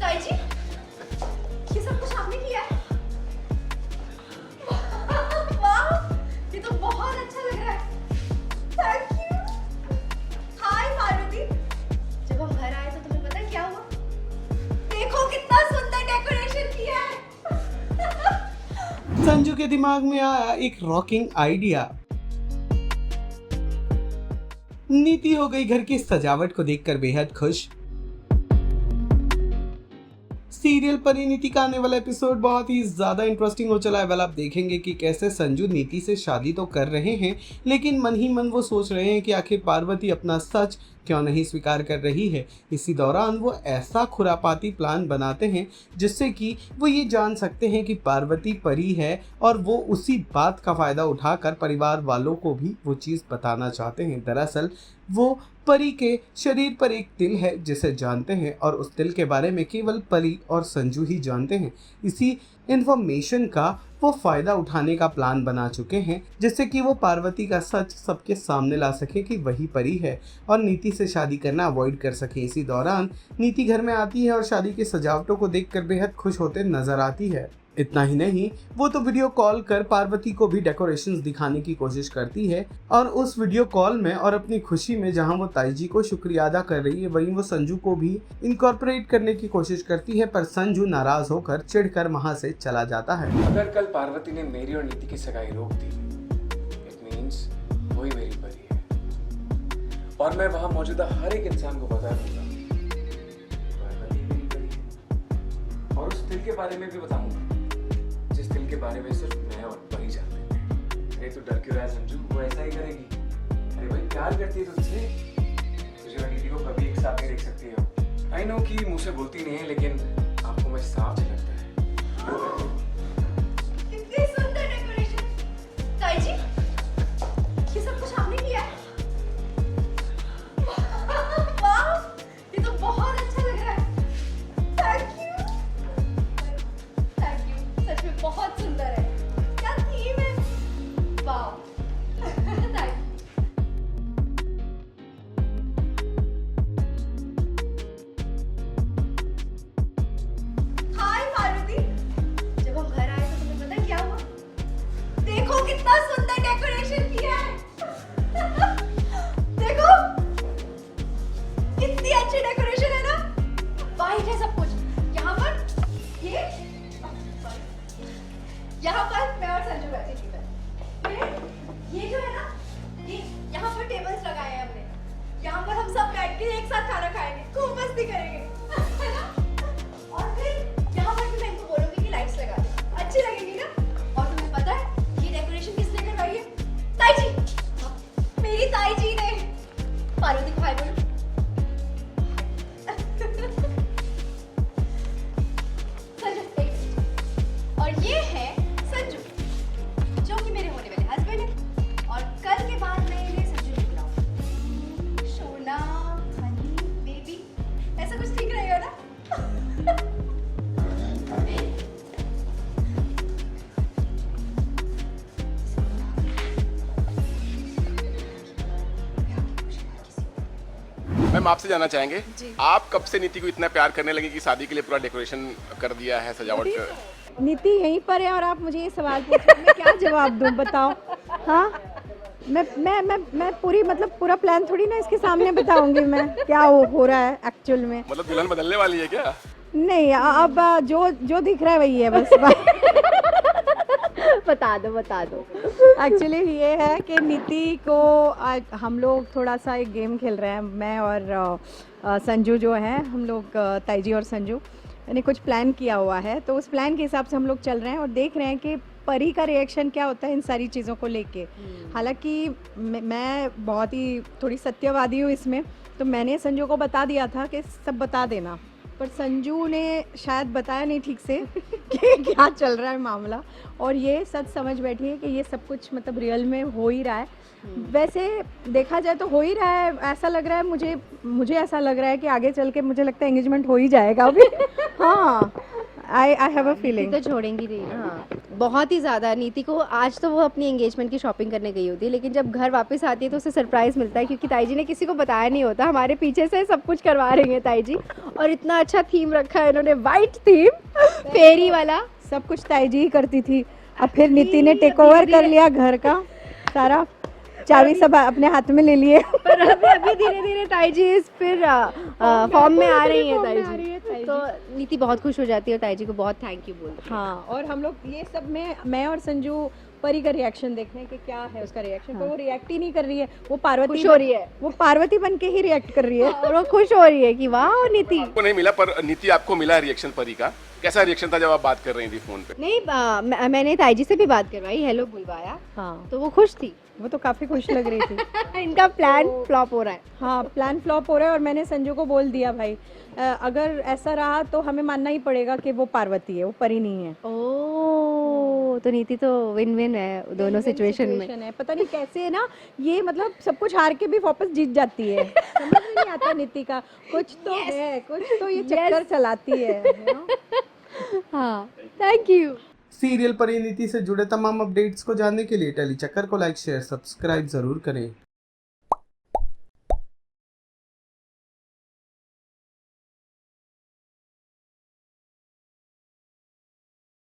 ताई जी, ये सब कुछ आपने किया है? वाह, ये तो बहुत अच्छा लग रहा है। Thank you. हाय पार्वती, जब हम घर आए तो तुम्हें पता है क्या हुआ? देखो कितना सुंदर डेकोरेशन किया है। संजू के दिमाग में आया एक रॉकिंग आइडिया। नीति हो गई घर की सजावट को देखकर बेहद खुश। सीरियल परिणीति का आने वाला एपिसोड बहुत ही ज्यादा इंटरेस्टिंग हो चला है। वेल आप देखेंगे कि कैसे संजू नीति से शादी तो कर रहे हैं, लेकिन मन ही मन वो सोच रहे हैं कि आखिर पार्वती अपना सच क्यों नहीं स्वीकार कर रही है। इसी दौरान वो ऐसा खुरापाती प्लान बनाते हैं जिससे कि वो ये जान सकते हैं कि पार्वती परी है, और वो उसी बात का फायदा उठाकर परिवार वालों को भी वो चीज़ बताना चाहते हैं। दरअसल वो परी के शरीर पर एक तिल है जिसे जानते हैं, और उस तिल के बारे में केवल परी और संजू ही जानते हैं। इसी इन्फॉर्मेशन का वो फायदा उठाने का प्लान बना चुके हैं, जिससे कि वो पार्वती का सच सबके सामने ला सके कि वही परी है और नीति से शादी करना अवॉइड कर सके। इसी दौरान नीति घर में आती है और शादी की सजावटों को देखकर बेहद खुश होते नजर आती है। इतना ही नहीं, वो तो वीडियो कॉल कर पार्वती को भी डेकोरेशंस दिखाने की कोशिश करती है, और उस वीडियो कॉल में और अपनी खुशी में जहां वो ताई जी को शुक्रिया अदा कर रही है, वहीं वो संजू को भी इनकॉर्पोरेट करने की कोशिश करती है, पर संजू नाराज होकर चिढ़कर वहां से चला जाता है। अगर कल पार्वती ने मेरी और नीति की सगाई रोक दी, इट मीन्स वही मेरी परी है, और मैं वहां मौजूदा हर एक इंसान को बता दूंगा पार्वती मेरी परी है, और उस दिल के बारे में भी बताऊंगा जिस दिल के बारे में सिर्फ मैं और परी जानते हैं। अरे तू डर क्यों रहा है संजू, वो ऐसा ही करेगी। अरे भाई प्यार करती है तुझसे, तुझे और नीति को कभी एक साथ नहीं देख सकती हो। आई नो कि मुंह से बोलती नहीं है, लेकिन आपको मैं साफ झलकता है। कितनी सुंदर डेकोरेशन। ताई जी, ये सब कुछ आपने किया है? वाह, ये तो बहुत अच्छा लग रहा है। Thank you. थैंक यू, सच में बहुत सुंदर है। क्या थीम है? वाह। Thank you. हाय पार्वती, जब हम घर आए तो तुम्हें पता है क्या हुआ? देखो कितना सुंदर डेकोरेशन किया है। देखो कितनी अच्छी डेकोरेशन है ना, वाइट है सब कुछ। यहाँ पर मैं और संजू बैठे थे। ये जो है ना, ये यहाँ पर टेबल्स लगाए हैं हमने। यहाँ पर हम सब बैठ के एक साथ खाना खाएंगे, खूब मस्ती करेंगे, है ना? और फिर यहाँ पर भी मैं इनको बोलूंगी कि लाइट्स लगा दे, अच्छी लगेगी ना? और तुम्हें पता है ये डेकोरेशन किसने करवाई है? ताई जी, मेरी ताई जी ने। पार्वती को हाय बोलो। संजू, एक मिनट। और ये है संजू, जो कि मेरे होने वाले हस्बैंड है, और कल के बाद मैं इन्हें संजू नहीं बुलाऊंगी। सोना, हनी, बेबी, ऐसा कुछ ठीक रहेगा ना? मैम आपसे जानना चाहेंगे, आप कब से नीति को इतना प्यार करने लगे कि शादी के लिए पूरा डेकोरेशन कर दिया है, सजावट कर? नीति यहीं पर है और आप मुझे ये सवाल पूछो, मैं क्या जवाब दूं बताओ। हाँ, मैं पूरी मतलब पूरा प्लान थोड़ी ना इसके सामने बताऊंगी मैं क्या हो रहा है एक्चुअल में। मतलब दुल्हन बदलने वाली है क्या? नहीं, अब जो दिख रहा है वही है बस। बता दो। एक्चुअली ये है कि नीति को हम लोग थोड़ा सा एक गेम खेल रहे हैं, मैं और संजू जो है, हम लोग ताई जी और संजू ने कुछ प्लान किया हुआ है, तो उस प्लान के हिसाब से हम लोग चल रहे हैं और देख रहे हैं कि परी का रिएक्शन क्या होता है इन सारी चीज़ों को लेके। हालांकि मैं बहुत ही थोड़ी सत्यवादी हूँ इसमें, तो मैंने संजू को बता दिया था कि सब बता देना, पर संजू ने शायद बताया नहीं ठीक से कि क्या चल रहा है मामला, और ये सच समझ बैठी है कि ये सब कुछ मतलब रियल में हो ही रहा है। वैसे देखा जाए तो हो ही रहा है, ऐसा लग रहा है मुझे ऐसा लग रहा है कि आगे चल के मुझे लगता है एंगेजमेंट हो ही जाएगा अभी। हाँ, आई हैव अ फीलिंग। तो छोड़ेंगी नहीं ना, बहुत ही ज़्यादा। नीति को आज तो वो अपनी एंगेजमेंट की शॉपिंग करने गई होती है, लेकिन जब घर वापस आती है तो उसे सरप्राइज़ मिलता है, क्योंकि ताई जी ने किसी को बताया नहीं होता, हमारे पीछे से सब कुछ करवा रही हैं ताई जी। और इतना अच्छा थीम रखा है इन्होंने, वाइट थीम फेरी वाला। सब कुछ ताई जी ही करती थी, अब फिर नीति ने टेक ओवर कर लिया घर का सारा, चाबी सब अपने हाथ में ले लिए। पर अभी धीरे धीरे ताई जी इस फिर फॉर्म में आ रही है ताई जी, तो नीति बहुत खुश हो जाती है और ताई जी को बहुत थैंक यू बोलती है। हाँ, और हम लोग ये सब में मैं और संजू परी का रिएक्शन देखने कि क्या है उसका रिएक्शन, पर वो रिएक्ट ही नहीं कर रही है, वो पार्वती खुश हो रही है, वो पार्वती बन के ही रिएक्ट कर रही है। और वो खुश हो रही है कि वाह नीति। आपको नहीं मिला पर नीति आपको मिला रिएक्शन परी का, कैसा रिएक्शन था जब आप बात कर रही थी फोन पे? नहीं, मैंने ताई जी से भी बात करवाई, हेलो बुलवाया, हाँ, तो वो खुश थी। वो तो काफ़ी खुश लग रही थी। इनका प्लान फ्लॉप हो रहा है। हाँ, प्लान फ्लॉप हो रहा है, और मैंने संजू को बोल दिया भाई अगर ऐसा रहा तो हमें मानना ही पड़ेगा कि वो पार्वती है, वो परी नहीं है। ओह, तो नीति तो विन विन है दोनों सिचुएशन में। है, पता नहीं कैसे है ना ये, मतलब सब कुछ हार के भी वापस जीत जाती है। समझ में नहीं आता नीति का, कुछ तो है, कुछ तो ये चक्कर चलाती है, you know? हाँ, थैंक यू। सीरियल परिणीति से जुड़े तमाम अपडेट्स को जानने के लिए टेली चक्कर को लाइक शेयर सब्सक्राइब जरूर करें।